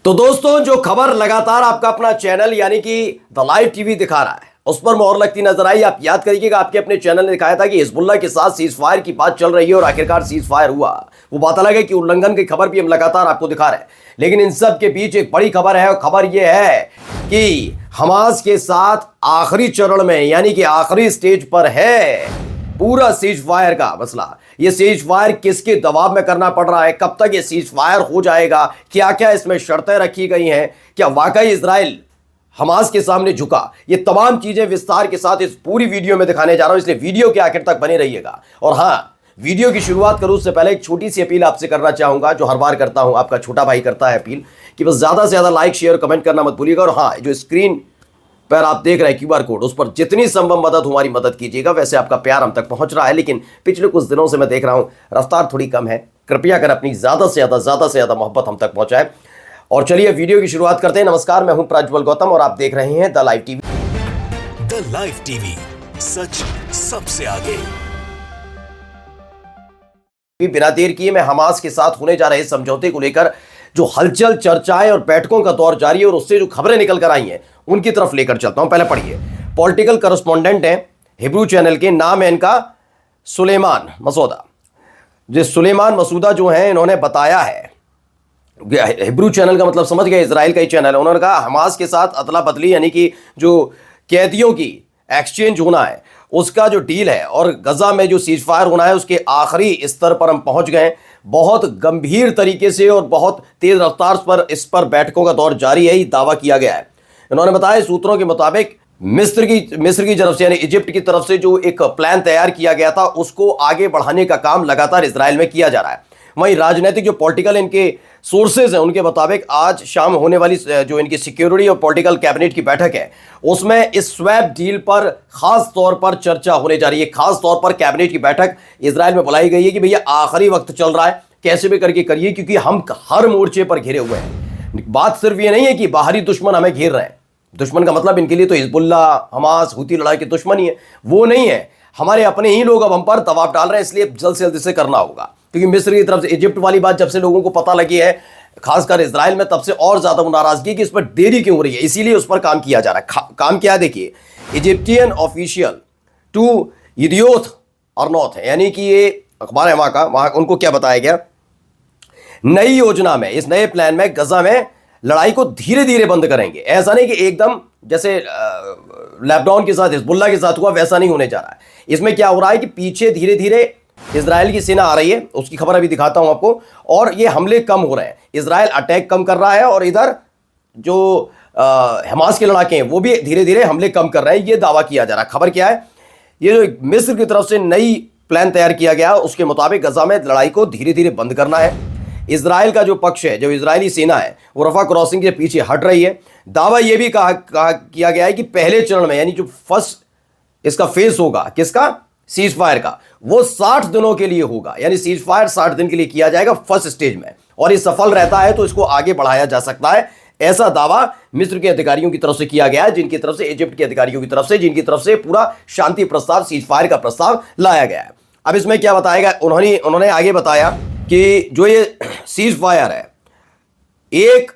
तो दोस्तों, जो खबर लगातार आपका अपना चैनल यानी कि द लाइव टीवी दिखा रहा है उस पर मोहर लगती नजर आई। आप याद करिएगा, आपके अपने चैनल ने दिखाया था कि हिजबुल्लाह के साथ सीज फायर की बात चल रही है और आखिरकार सीज फायर हुआ। वो बात अलग है कि उल्लंघन की खबर भी हम लगातार आपको दिखा रहे हैं, लेकिन इन सब के बीच एक बड़ी खबर है और खबर यह है कि हमास के साथ आखिरी चरण में यानी कि आखिरी स्टेज पर है पूरा सीज फायर का मसला। ये सीज फायर किसके दबाव में करना पड़ रहा है, कब तक ये सीज फायर हो जाएगा, क्या क्या इसमें शर्तें रखी गई हैं, क्या वाकई इजराइल हमास के सामने झुका, ये तमाम चीजें विस्तार के साथ इस पूरी वीडियो में दिखाने जा रहा हूं, इसलिए वीडियो के आखिर तक बने रहिएगा। और हाँ, वीडियो की शुरुआत करूं उससे पहले एक छोटी सी अपील आपसे करना चाहूंगा, जो हर बार करता हूं, आपका छोटा भाई करता है अपील कि बस ज्यादा से ज्यादा लाइक शेयर कमेंट करना मत भूलिएगा। और हाँ, जो स्क्रीन पर आप देख रहे हैं क्यूआर कोड, उस पर जितनी संभव मदद हमारी मदद कीजिएगा। वैसे आपका प्यार हम तक पहुंच रहा है, लेकिन पिछले कुछ दिनों से मैं देख रहा हूं रफ्तार थोड़ी कम है। कृपया कर अपनी ज्यादा से ज्यादा मोहब्बत हम तक पहुंचाए। और चलिए वीडियो की शुरुआत करते हैं। नमस्कार, मैं हूं प्रज्वल गौतम और आप देख रहे हैं the live TV. The live TV, सच सबसे आगे। बिना देर किए मैं हमास के साथ होने जा रहे समझौते को लेकर जो हलचल, चर्चाएं और बैठकों का दौर जारी है और उससे जो खबरें निकल कर आई हैं उनकी तरफ लेकर चलता हूं। पहले पढ़िए, पॉलिटिकल करस्पॉन्डेंट हैं हिब्रू चैनल के, नाम है इनका सुलेमान मसूदा। जिस सुलेमान मसूदा जो है, इन्होंने बताया है, हिब्रू चैनल का मतलब समझ गए, इजराइल का ही चैनल है। उन्होंने कहा हमास के साथ अदला बदली यानी कि जो कैदियों की एक्सचेंज होना है उसका जो डील है और गजा में जो सीज फायर होना है उसके आखिरी स्तर पर हम पहुंच गए। बहुत गंभीर तरीके से और बहुत तेज रफ्तार पर इस पर बैठकों का दौर जारी है, ये दावा किया गया है। इन्होंने बताया सूत्रों के मुताबिक मिस्र की तरफ से यानी इजिप्ट की तरफ से जो एक प्लान तैयार किया गया था उसको आगे बढ़ाने का काम लगातार इजराइल में किया जा रहा है। वहीं राजनीतिक जो पॉलिटिकल इनके सोर्सेज हैं उनके मुताबिक आज शाम होने वाली जो इनकी सिक्योरिटी और पॉलिटिकल कैबिनेट की बैठक है उसमें इस स्वैप डील पर खास तौर पर चर्चा होने जा रही है। खास तौर पर कैबिनेट की बैठक इजराइल में बुलाई गई है कि भैया आखिरी वक्त चल रहा है, कैसे भी करके करिए, क्योंकि हम हर मोर्चे पर घिरे हुए हैं। बात सिर्फ ये नहीं है कि बाहरी दुश्मन हमें घेर रहे हैं, दुश्मन का मतलब इनके लिए तो हिजबुल्लाह, हमास, हुती लड़ाई के दुश्मन ही है, वो नहीं है। हमारे अपने ही लोग अब हम पर दबाव डाल रहे हैं, इसलिए जल्द से जल्द इसे करना होगा। क्योंकि मिस्र की तरफ से इजिप्ट वाली बात जब से लोगों को पता लगी है, खासकर इजराइल में, तब से और ज्यादा नाराजगी कि इस पर देरी क्यों हो रही है, इसीलिए उस पर काम किया जा रहा है। काम क्या है देखिए, इजिप्टियन ऑफिशियल टू इडियोथ अर्नोथ है, यानी कि ये अखबार है वहां उनको क्या बताया गया, नई योजना में, इस नए प्लान में गजा में लड़ाई को धीरे धीरे बंद करेंगे। ऐसा नहीं कि एकदम जैसे लेबनान के साथ, हिजबुल्लाह के साथ हुआ, वैसा नहीं होने जा रहा है। इसमें क्या हो रहा है कि पीछे धीरे धीरे इजराइल की सेना आ रही है, उसकी खबर अभी दिखाता हूं आपको, और ये हमले कम हो रहे हैं। इजराइल अटैक कम कर रहा है और इधर जो हमास के लड़ाके हैं वो भी धीरे धीरे हमले कम कर रहे हैं, ये दावा किया जा रहा है। खबर क्या है, ये जो मिस्र की तरफ से नई प्लान तैयार किया गया उसके मुताबिक गजा में लड़ाई को धीरे धीरे बंद करना है। इजराइल का जो पक्ष है, जो इजरायली सेना है, वो रफा क्रॉसिंग के पीछे हट रही है। दावा यह भी किया गया है कि पहले चरण में यानी जो फर्स्ट इसका फेज होगा, किसका, सीज फायर का, वो 60 दिनों के लिए होगा। यानी सीज फायर 60 दिन के लिए किया जाएगा फर्स्ट स्टेज में, और ये सफल रहता है तो इसको आगे बढ़ाया जा सकता है। ऐसा दावा मिस्र के अधिकारियों की तरफ से किया गया है, जिनकी तरफ से, इजिप्ट के अधिकारियों की तरफ से, जिनकी तरफ से पूरा शांति प्रस्ताव, सीज फायर का प्रस्ताव लाया गया है। अब इसमें क्या बताएगा, उन्होंने आगे बताया कि जो ये सीज फायर है, एक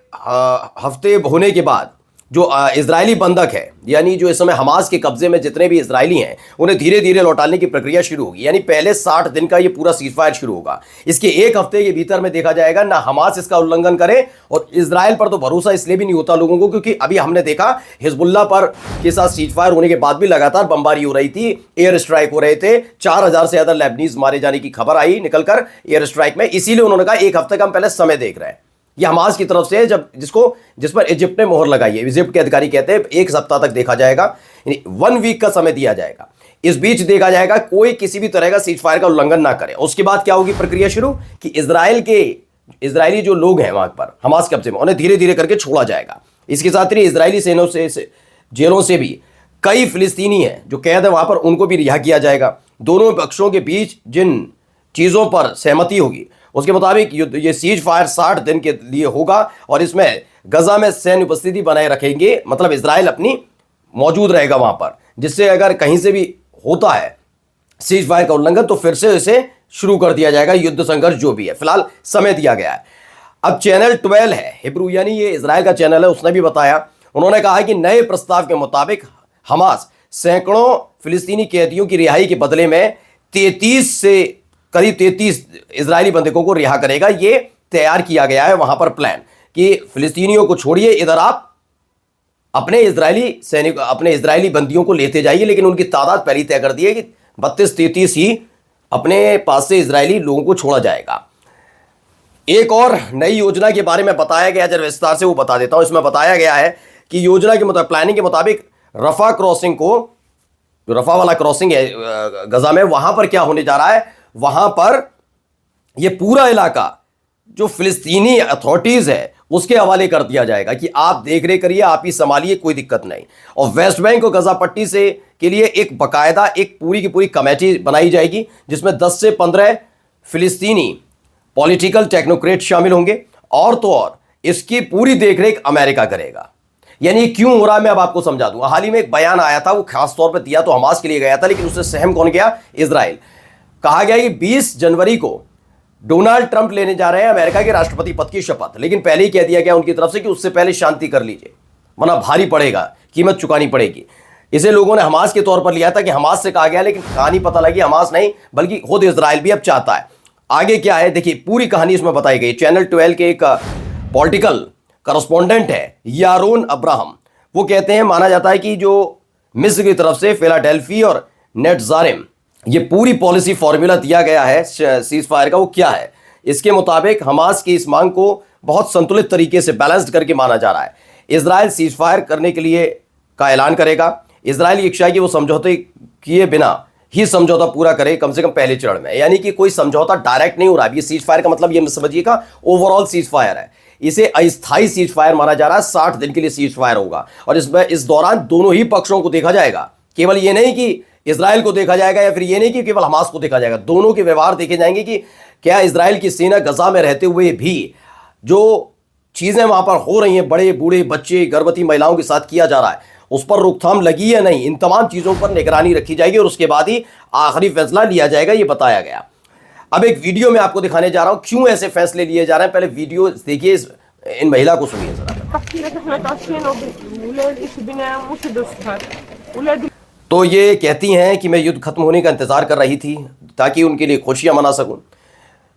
हफ्ते होने के बाद जो इजरायली बंधक है, यानी जो इस समय हमास के कब्जे में जितने भी इजरायली हैं, उन्हें धीरे धीरे लौटाने की प्रक्रिया शुरू होगी। यानी पहले 60 दिन का ये पूरा सीज फायर शुरू होगा। इसके एक हफ्ते के भीतर में देखा जाएगा ना हमास इसका उल्लंघन करे, और इजराइल पर तो भरोसा इसलिए भी नहीं होता लोगों को क्योंकि अभी हमने देखा हिजबुल्लाह पर के साथ सीज फायर होने के बाद भी लगातार बमबारी हो रही थी, एयर स्ट्राइक हो रहे थे, 4000 से ज्यादा लेबनीज मारे जाने की खबर आई निकलकर एयर स्ट्राइक में। इसीलिए उन्होंने कहा एक हफ्ते का हम पहले समय देख रहे हैं। यह हमास की तरफ से है, जिस पर इजिप्ट ने मोहर लगाई है। इजिप्ट के अधिकारी कहते हैं एक सप्ताह तक देखा जाएगा, यानी 1 वीक का समय दिया जाएगा। इस बीच देखा जाएगा कोई किसी भी तरह का सीज फायर का उल्लंघन ना करे। उसके बाद क्या होगी प्रक्रिया शुरू कि इजरायली जो लोग हैं वहां पर हमास कब्जे में, उन्हें धीरे धीरे करके छोड़ा जाएगा। इसके साथ ही इजरायली सेनों से जेलों से भी कई फिलिस्तीनी हैं जो कैद है वहां पर, उनको भी रिहा किया जाएगा। दोनों पक्षों के बीच जिन चीजों पर सहमति होगी उसके मुताबिक ये सीज फायर 60 दिन के लिए होगा, और इसमें गजा में सैन्य उपस्थिति बनाए रखेंगे, मतलब इजराइल अपनी मौजूद रहेगा वहां पर, जिससे अगर कहीं से भी होता है सीज फायर का उल्लंघन तो फिर से इसे शुरू कर दिया जाएगा, युद्ध संघर्ष जो भी है। फिलहाल समय दिया गया है। अब चैनल 12 है हिब्रू, यानी ये इजराइल का चैनल है, उसने भी बताया, उन्होंने कहा कि नए प्रस्ताव के मुताबिक हमास सैकड़ों फिलिस्तीनी कैदियों की रिहाई के बदले में 33 से करीब 33 इजरायली बंधकों को रिहा करेगा। ये तैयार किया गया है वहां पर प्लान कि फिलिस्तीनियों को छोड़िए, इधर आप अपने इजरायली बंदियों को लेते जाइए, लेकिन उनकी तादाद पहले तय कर दी है कि 32-33 ही अपने पास से इजरायली लोगों को छोड़ा जाएगा। एक और नई योजना के बारे में बताया गया, जरा विस्तार से वो बता देता हूं। इसमें बताया गया है कि योजना के मुताबिक, प्लानिंग के मुताबिक रफा क्रॉसिंग को, जो रफा वाला क्रॉसिंग है गजा में, वहां पर क्या होने जा रहा है, वहां पर यह पूरा इलाका जो फिलिस्तीनी अथॉरिटीज है उसके हवाले कर दिया जाएगा कि आप देख रेख करिए, आप ही संभालिए, कोई दिक्कत नहीं। और वेस्ट बैंक और गजा पट्टी से के लिए एक बकायदा एक पूरी की पूरी कमेटी बनाई जाएगी, जिसमें 10 से 15 फिलिस्तीनी पॉलिटिकल टेक्नोक्रेट शामिल होंगे, और तो और इसकी पूरी देखरेख अमेरिका करेगा। यानी क्यों हो रहा है मैं अब आपको समझा दूंगा। हाल ही में एक बयान आया था, वो खास तौर पर दिया तो हमास के लिए गया था, लेकिन उससे सहम कौन गया, इजराइल। कहा गया कि 20 जनवरी को डोनाल्ड ट्रंप लेने जा रहे हैं अमेरिका के राष्ट्रपति पद की शपथ, लेकिन पहले ही कह दिया गया उनकी तरफ से कि उससे पहले शांति कर लीजिए, वरना भारी पड़ेगा, कीमत चुकानी पड़ेगी। इसे लोगों ने हमास के तौर पर लिया था कि हमास से कहा गया, लेकिन कहानी पता लगी हमास नहीं बल्कि खुद इजराइल भी अब चाहता है। आगे क्या है देखिए, पूरी कहानी इसमें बताई गई। चैनल 12 के एक पॉलिटिकल करस्पॉन्डेंट है यारोन अब्राहम, वो कहते हैं माना जाता है कि जो मिस्र की तरफ से फिलाडेल्फी और नेटजारिम ये पूरी पॉलिसी फॉर्मूला दिया गया है सीज फायर का, वो क्या है, इसके मुताबिक हमास की इस मांग को बहुत संतुलित तरीके से बैलेंस्ड करके माना जा रहा है। इजराइल सीज फायर करने के लिए का ऐलान करेगा। इजराइल की इच्छा है कि वो समझौते किए बिना ही समझौता पूरा करे, कम से कम पहले चरण में, यानी कि कोई समझौता डायरेक्ट नहीं हो रहा है। ये सीज फायर का मतलब ये समझिएगा ओवरऑल सीज फायर है, इसे अस्थायी सीज फायर माना जा रहा है। 60 दिन के लिए सीज फायर होगा और इसमें इस दौरान दोनों ही पक्षों को देखा जाएगा, केवल ये नहीं कि इजराइल को देखा जाएगा या फिर ये नहीं कि केवल हमास को देखा जाएगा, दोनों के व्यवहार देखे जाएंगे कि क्या इजराइल की सेना गजा में रहते हुए भी जो चीजें वहां पर हो रही हैं, बड़े बूढ़े बच्चे गर्भवती महिलाओं के साथ किया जा रहा है, उस पर रोकथाम लगी या नहीं, इन तमाम चीजों पर निगरानी रखी जाएगी और उसके बाद ही आखिरी फैसला लिया जाएगा, ये बताया गया। अब एक वीडियो में आपको दिखाने जा रहा हूं क्यों ऐसे फैसले लिए जा रहे हैं। पहले वीडियो देखिए, इन महिला को सुनिए जरा। तो ये कहती हैं कि मैं युद्ध खत्म होने का इंतजार कर रही थी ताकि उनके लिए खुशियां मना सकूं।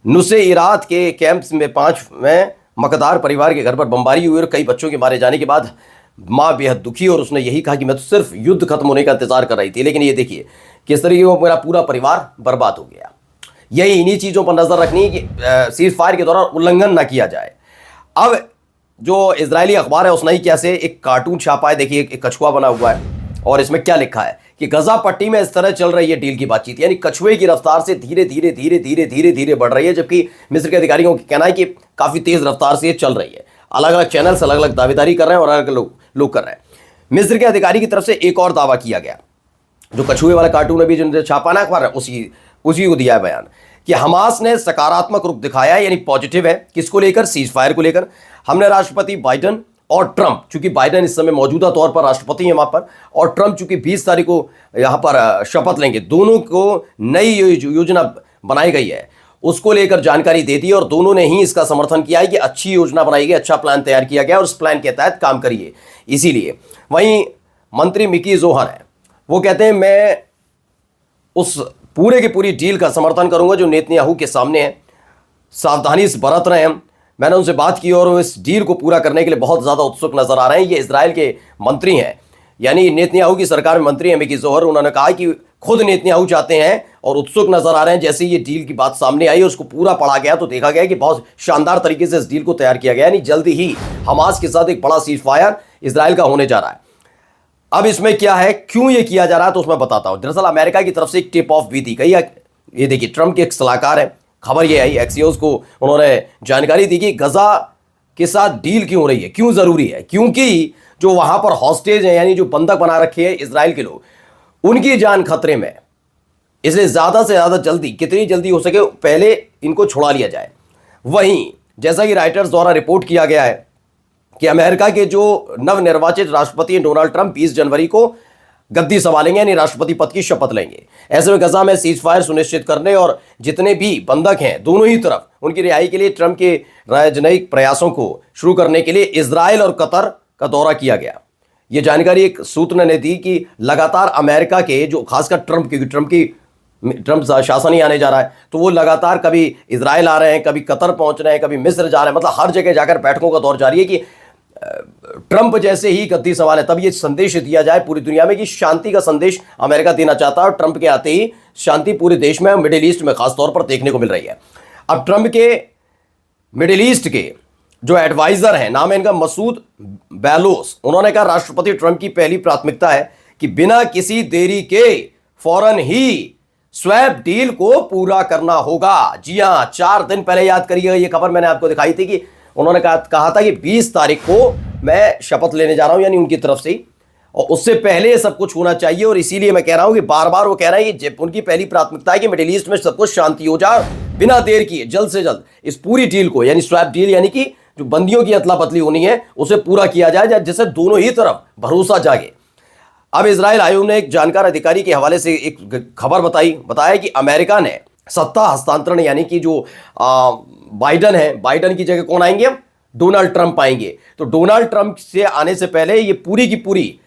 नुसैरात के कैंप्स में 5 में मकदार परिवार के घर पर बमबारी हुई और कई बच्चों के मारे जाने के बाद माँ बेहद दुखी, और उसने यही कहा कि मैं तो सिर्फ युद्ध खत्म होने का इंतजार कर रही थी, लेकिन ये देखिए किस तरीके से मेरा पूरा परिवार बर्बाद हो गया। यही इन्हीं चीज़ों पर नजर रखनी है कि सीज फायर के दौरान उल्लंघन ना किया जाए। अब जो इजरायली अखबार है उसने ही कैसे एक कार्टून छापा है, देखिए एक कछुआ बना हुआ है और इसमें क्या लिखा है कि गजा पट्टी में इस तरह चल रही है डील की बातचीत, यानी कछुए की रफ्तार से धीरे धीरे धीरे धीरे धीरे धीरे बढ़ रही है, जबकि मिस्र के अधिकारियों का कहना है कि काफी तेज रफ्तार से ये चल रही है। अलग अलग चैनल्स अलग अलग दावेदारी कर रहे हैं और अलग अलग लोग कर रहे हैं। मिस्र के अधिकारी की तरफ से एक और दावा किया गया, जो कछुए वाला कार्टून अभी जो छापा ना अखबार है उसी को दिया है बयान कि हमास ने सकारात्मक रुख दिखाया है, यानी पॉजिटिव है, किसको लेकर, सीज फायर को लेकर। हमने राष्ट्रपति बाइडन और ट्रंप, चूंकि बाइडन इस समय मौजूदा तौर पर राष्ट्रपति हैं वहां पर, और ट्रंप चूंकि 20 तारीख को यहां पर शपथ लेंगे, दोनों को नई योजना बनाई गई है उसको लेकर जानकारी दे दी और दोनों ने ही इसका समर्थन किया है कि अच्छी योजना बनाई गई, अच्छा प्लान तैयार किया गया और उस प्लान के तहत काम करिए। इसीलिए वहीं मंत्री मिकी जोहर है, वो कहते हैं मैं उस पूरे की पूरी डील का समर्थन करूंगा जो नेतन्याहू के सामने है, सावधानी से बरत रहे हैं। मैंने उनसे बात की और वो इस डील को पूरा करने के लिए बहुत ज़्यादा उत्सुक नजर आ रहे हैं। ये इजराइल के मंत्री हैं, यानी नेतन्याहू की सरकार में मंत्री हैं मिकी जोहर। उन्होंने कहा कि खुद नेतन्याहू चाहते हैं और उत्सुक नजर आ रहे हैं। जैसे ये डील की बात सामने आई, उसको पूरा पढ़ा गया तो देखा गया कि बहुत शानदार तरीके से इस डील को तैयार किया गया, यानी जल्दी ही हमास के साथ एक बड़ा सीज फायर इजराइल का होने जा रहा है। अब इसमें क्या है, क्यों ये किया जा रहा है, तो उसमें बताता हूं। दरअसल अमेरिका की तरफ से एक टिप ऑफ भी दी गई है। ये देखिए, ट्रंप के एक सलाहकार है, खबर ये आई एक्सियोस को, उन्होंने जानकारी दी कि गजा के साथ डील क्यों हो रही है, क्यों जरूरी है, क्योंकि जो वहां पर हॉस्टेज हैं, यानी जो बंधक बना रखे हैं इजराइल के लोग, उनकी जान खतरे में, इसलिए ज्यादा से ज्यादा जल्दी, कितनी जल्दी हो सके पहले इनको छुड़ा लिया जाए। वहीं जैसा कि राइटर्स द्वारा रिपोर्ट किया गया है कि अमेरिका के जो नवनिर्वाचित राष्ट्रपति डोनाल्ड ट्रंप 20 जनवरी को गद्दी संभालेंगे, यानी राष्ट्रपति पद की शपथ लेंगे। ऐसे में गजा में सीज फायर सुनिश्चित करने और जितने भी बंधक हैं दोनों ही तरफ उनकी रिहाई के लिए ट्रंप के राजनयिक प्रयासों को शुरू करने के लिए इजराइल और कतर का दौरा किया गया। यह जानकारी एक सूत्र ने दी कि लगातार अमेरिका के जो खासकर ट्रंप शासन ही आने जा रहा है, तो वो लगातार कभी इजराइल आ रहे हैं, कभी कतर पहुंच रहे हैं, कभी मिस्र जा रहे हैं, मतलब हर जगह जाकर बैठकों का दौर जारी है कि ट्रंप जैसे ही गद्दी सवाल है तब ये संदेश दिया जाए पूरी दुनिया में कि शांति का संदेश अमेरिका देना चाहता है। और ट्रंप के आते ही शांति पूरे देश में, मिडिल ईस्ट में खासतौर पर देखने को मिल रही है। अब ट्रंप के मिडिल ईस्ट के जो एडवाइजर हैं, नाम है इनका मसूद बैलोस, उन्होंने कहा राष्ट्रपति ट्रंप की पहली प्राथमिकता है कि बिना किसी देरी के फौरन ही स्वैप डील को पूरा करना होगा। जी हां, 4 दिन पहले याद करिएगा ये खबर मैंने आपको दिखाई थी कि उन्होंने कहा था कि 20 तारीख को मैं शपथ लेने जा रहा हूं, यानी उनकी तरफ से, और उससे पहले सब कुछ होना चाहिए। और इसीलिए मैं कह रहा हूं कि बार बार वो कह रहे हैं कि उनकी पहली प्राथमिकता है कि मिडिल ईस्ट में सब कुछ शांति हो जाए, बिना देर किए जल्द से जल्द इस पूरी डील को, यानी स्वैप डील, यानी कि जो बंदियों की अदला बदली होनी है उसे पूरा किया जाए, जिससे दोनों ही तरफ भरोसा जागे। अब इजराइल आयोग ने एक जानकार अधिकारी के हवाले से एक खबर बताया कि अमेरिका ने सत्ता हस्तांतरण, यानी कि जो बाइडन है, बाइडन की जगह कौन आएंगे, डोनाल्ड ट्रंप आएंगे। तो डोनाल्ड ट्रंप से आने से पहले ये पूरी की पूरी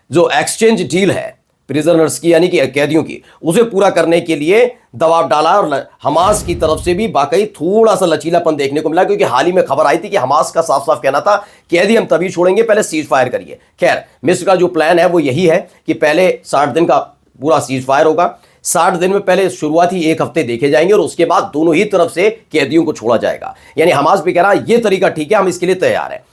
जो एक्सचेंज डील है प्रिजनर्स की, यानी कि कैदियों की, उसे पूरा करने के लिए दबाव डाला। और हमास की तरफ से भी वाकई थोड़ा सा लचीलापन देखने को मिला, क्योंकि हाल ही में खबर आई थी कि हमास का साफ साफ कहना था कैदी हम तभी छोड़ेंगे पहले सीज फायर करिए। खैर, मिस्र का जो प्लान है वो यही है कि पहले 60 दिन का पूरा सीज फायर होगा। 60 दिन में पहले शुरुआती 1 हफ्ते देखे जाएंगे और उसके बाद दोनों ही तरफ से कैदियों को छोड़ा जाएगा। यानी हमास भी कह रहा है ये तरीका ठीक है, हम इसके लिए तैयार हैं।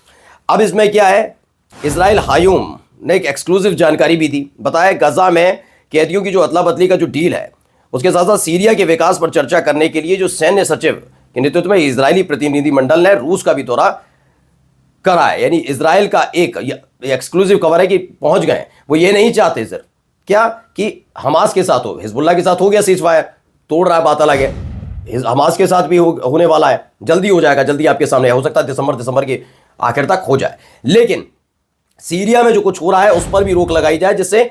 अब इसमें क्या है, इजराइल हायूम ने एक एक्सक्लूसिव जानकारी भी दी। बताया गजा में कैदियों की जो अदला बदली का जो डील है, उसके साथ साथ सीरिया के विकास पर चर्चा करने के लिए जो सैन्य सचिव के नेतृत्व में इजरायली प्रतिनिधिमंडल ने रूस का भी दौरा करा है। यानी इजराइल का एक एक्सक्लूसिव खबर है कि पहुंच गए। वो ये नहीं चाहते सिर्फ क्या कि हमास के साथ हो, हिजबुल्लाह के साथ हो गया सीज फायर, तोड़ रहा है, बात अलग है। हमास के साथ भी होने वाला है, जल्दी हो जाएगा, जल्दी आपके सामने हो सकता है दिसंबर के आखिर तक हो जाए। लेकिन सीरिया में जो कुछ हो रहा है उस पर भी रोक लगाई जाए, जिससे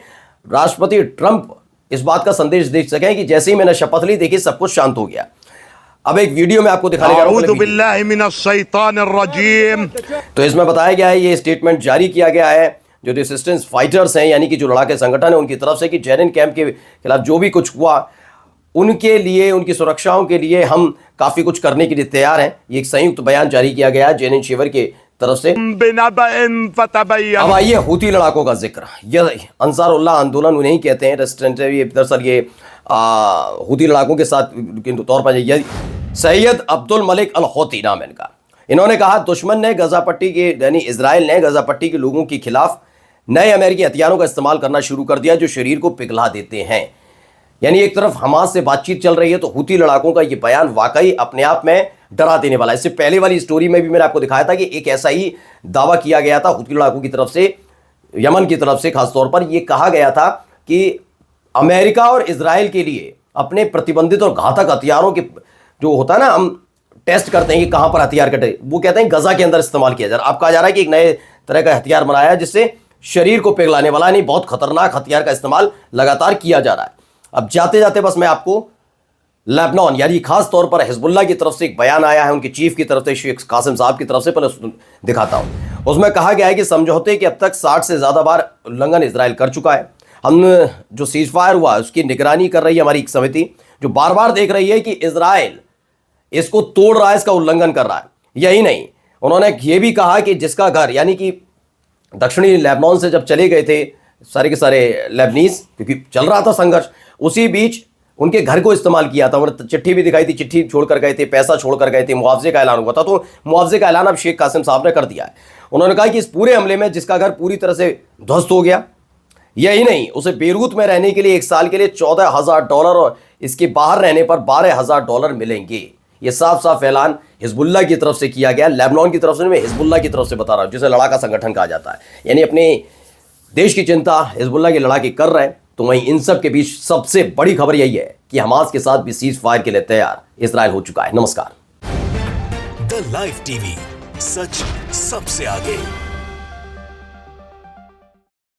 राष्ट्रपति ट्रंप इस बात का संदेश दे सकें कि जैसे ही मैंने शपथ ली, देखिए सब कुछ शांत हो गया। अब एक वीडियो में आपको दिखाने जा रहा हूं। तो इसमें बताया गया है, ये स्टेटमेंट जारी किया गया है जो रेसिस्टेंस फाइटर्स हैं, यानी कि जो लड़ाके संगठन है, उनकी तरफ से कि जेनिन कैंप के खिलाफ जो भी कुछ हुआ उनके लिए, उनकी सुरक्षाओं के लिए हम काफी कुछ करने के लिए तैयार हैं। ये एक संयुक्त बयान जारी किया गया है जेनिन शिविर के तरफ से। अब आइए हूती लड़ाकों का जिक्र। यह अंसारुल्लाह आंदोलन उन्हें कहते हैं, रेसिस्टेंस। दरअसल ये हूती लड़ाकों के साथ के तौर पर यह सैयद अब्दुल मलिक अल हूती नाम है इनका। इन्होंने कहा दुश्मन ने गजा पट्टी के, यानी इजराइल ने गजा पट्टी के लोगों के खिलाफ नए अमेरिकी हथियारों का इस्तेमाल करना शुरू कर दिया जो शरीर को पिघला देते हैं। यानी एक तरफ हमास से बातचीत चल रही है तो हूती लड़ाकों का यह बयान वाकई अपने आप में डरा देने वाला है। इससे पहले वाली स्टोरी में भी मैंने आपको दिखाया था कि एक ऐसा ही दावा किया गया था हूती लड़ाकों की तरफ से, यमन की तरफ से खासतौर पर यह कहा गया था कि अमेरिका और इजराइल के लिए अपने प्रतिबंधित और घातक हथियारों के, जो होता है ना, हम टेस्ट करते हैं कि कहां पर हथियार कटे, वो कहते हैं गजा के अंदर इस्तेमाल किया जा रहा है। अब कहा जा रहा है कि एक नए तरह का हथियार बनाया है जिससे शरीर को पिघलाने वाला, नहीं बहुत खतरनाक हथियार का इस्तेमाल लगातार किया जा रहा है। अब जाते जाते बस मैं आपको लेबनान, यानी खास तौर पर हिजबुल्लाह की तरफ से एक बयान आया है उनके चीफ की तरफ से, शेख कासिम साहब की तरफ से, पहले दिखाता हूं। उसमें कहा गया है कि समझौते के अब तक 60 से ज्यादा बार उल्लंघन इजराइल कर चुका है। हम जो सीज फायर हुआ उसकी निगरानी कर रही है हमारी एक समिति, जो बार बार देख रही है कि इजराइल इसको तोड़ रहा है, इसका उल्लंघन कर रहा है। यही नहीं, उन्होंने ये भी कहा कि जिसका घर, यानी कि दक्षिणी लेबनान से जब चले गए थे सारे के सारे लेबनीज, क्योंकि चल रहा था संघर्ष, उसी बीच उनके घर को इस्तेमाल किया था। उन्होंने चिट्ठी भी दिखाई थी, चिट्ठी छोड़कर गए थे, पैसा छोड़कर गए थे, मुआवजे का ऐलान हुआ था, तो मुआवजे का ऐलान अब शेख कासिम साहब ने कर दिया है। उन्होंने कहा कि इस पूरे हमले में जिसका घर पूरी तरह से ध्वस्त हो गया, यही नहीं, उसे बेरूत में रहने के लिए 1 साल के लिए $14,000 और इसके बाहर रहने पर $12,000 मिलेंगे। ये साफ साफ ऐलान हिजबुल्लाह की तरफ से किया गया, लेबनान की तरफ से, मैं हिजबुल्लाह की तरफ से बता रहा हूं, जिसे लड़ाका संगठन कहा जाता है। यानी अपने देश की चिंता हिजबुल्लाह के लड़ाके कर रहे हैं। तो वहीं इन सब के बीच सबसे बड़ी खबर यही है कि हमास के साथ भी सीज फायर के लिए तैयार इजराइल हो चुका है। नमस्कार। द लाइव टीवी, सच सबसे आगे।